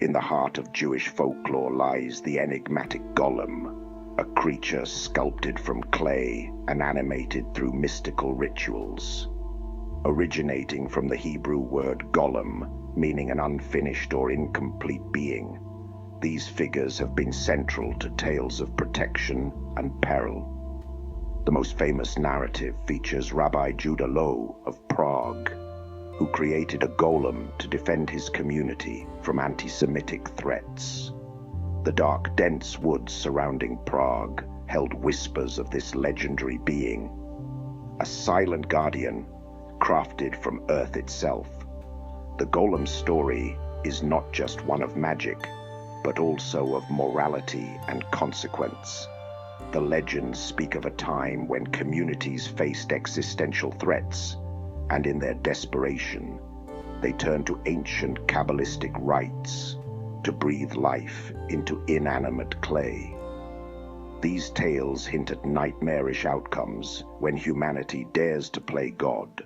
In the heart of Jewish folklore lies the enigmatic golem, a creature sculpted from clay and animated through mystical rituals. Originating from the Hebrew word golem, meaning an unfinished or incomplete being, these figures have been central to tales of protection and peril. The most famous narrative features Rabbi Loew of Prague, who created a golem to defend his community from antisemitic threats. The dark, dense woods surrounding Prague held whispers of this legendary being, a silent guardian crafted from earth itself. The golem's story is not just one of magic, but also of morality and consequence. The legends speak of a time when communities faced existential threats, and in their desperation, they turned to ancient Kabbalistic rites to breathe life into inanimate clay. These tales hint at nightmarish outcomes when humanity dares to play God.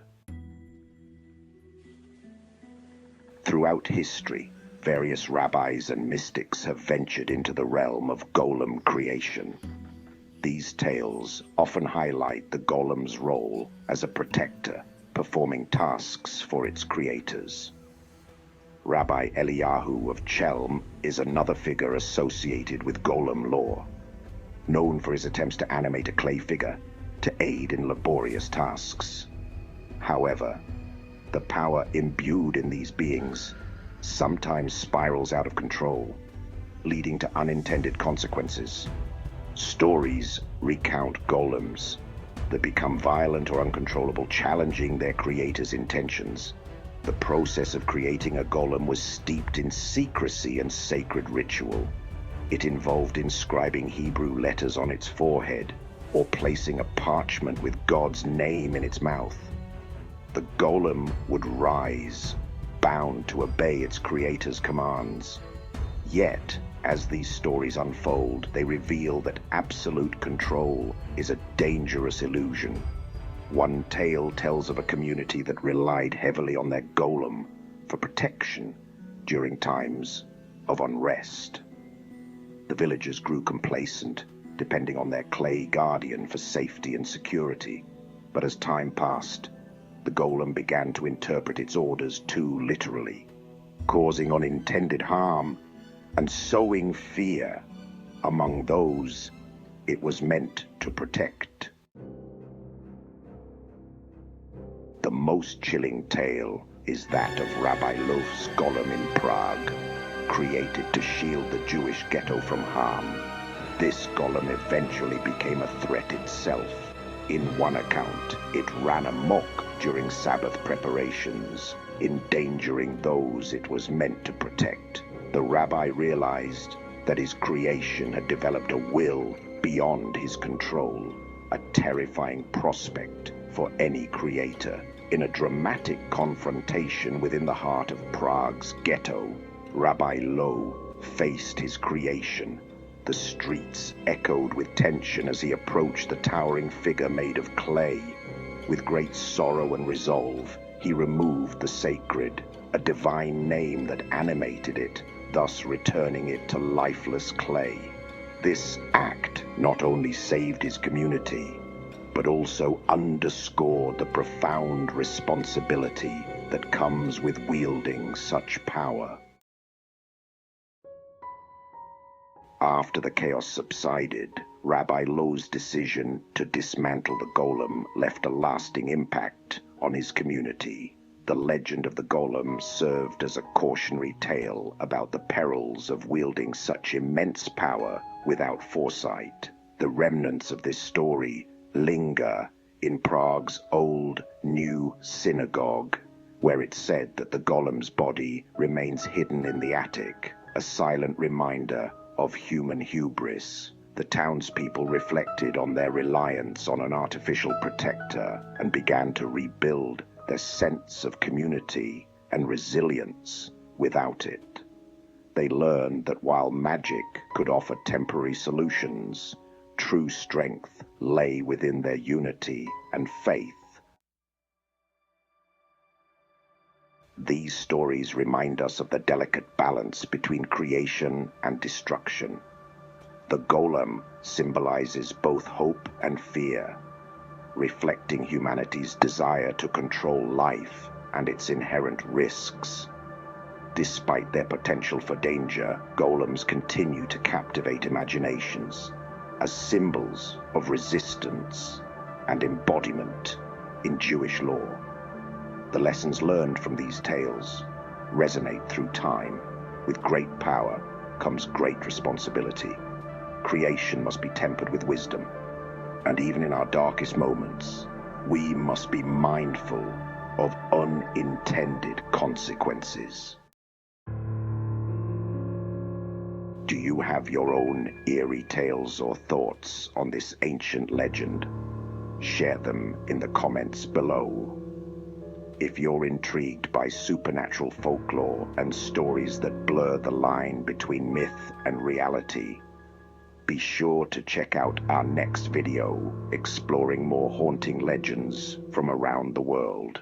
Throughout history, various rabbis and mystics have ventured into the realm of golem creation. These tales often highlight the golem's role as a protector, performing tasks for its creators. Rabbi Loew of Chelm is another figure associated with golem lore, known for his attempts to animate a clay figure to aid in laborious tasks. However, the power imbued in these beings sometimes spirals out of control, leading to unintended consequences. Stories recount golems that become violent or uncontrollable, challenging their creators' intentions. The process of creating a golem was steeped in secrecy and sacred ritual. It involved inscribing Hebrew letters on its forehead or placing a parchment with God's name in its mouth. The golem would rise, bound to obey its creator's commands. Yet, as these stories unfold, they reveal that absolute control is a dangerous illusion. One tale tells of a community that relied heavily on their golem for protection during times of unrest. The villagers grew complacent, depending on their clay guardian for safety and security. But as time passed, the golem began to interpret its orders too literally, causing unintended harm and sowing fear among those it was meant to protect. The most chilling tale is that of Rabbi Loew's Golem in Prague, created to shield the Jewish ghetto from harm. This golem eventually became a threat itself. In one account, it ran amok during Sabbath preparations, endangering those it was meant to protect. The rabbi realized that his creation had developed a will beyond his control, a terrifying prospect for any creator. In a dramatic confrontation within the heart of Prague's ghetto, Rabbi Loew faced his creation. The streets echoed with tension as he approached the towering figure made of clay. With great sorrow and resolve, he removed the sacred, a divine name that animated it, thus returning it to lifeless clay. This act not only saved his community, but also underscored the profound responsibility that comes with wielding such power. After the chaos subsided, Rabbi Loew's decision to dismantle the golem left a lasting impact on his community. The legend of the golem served as a cautionary tale about the perils of wielding such immense power without foresight. The remnants of this story linger in Prague's old new synagogue, where it's said that the golem's body remains hidden in the attic, a silent reminder of human hubris. The townspeople reflected on their reliance on an artificial protector and began to rebuild their sense of community and resilience without it. They learned that while magic could offer temporary solutions, true strength lay within their unity and faith. These stories remind us of the delicate balance between creation and destruction. The golem symbolizes both hope and fear, reflecting humanity's desire to control life and its inherent risks. Despite their potential for danger, golems continue to captivate imaginations as symbols of resistance and embodiment in Jewish law. The lessons learned from these tales resonate through time. With great power comes great responsibility. Creation must be tempered with wisdom, and even in our darkest moments, we must be mindful of unintended consequences. Do you have your own eerie tales or thoughts on this ancient legend? Share them in the comments below. If you're intrigued by supernatural folklore and stories that blur the line between myth and reality, be sure to check out our next video exploring more haunting legends from around the world.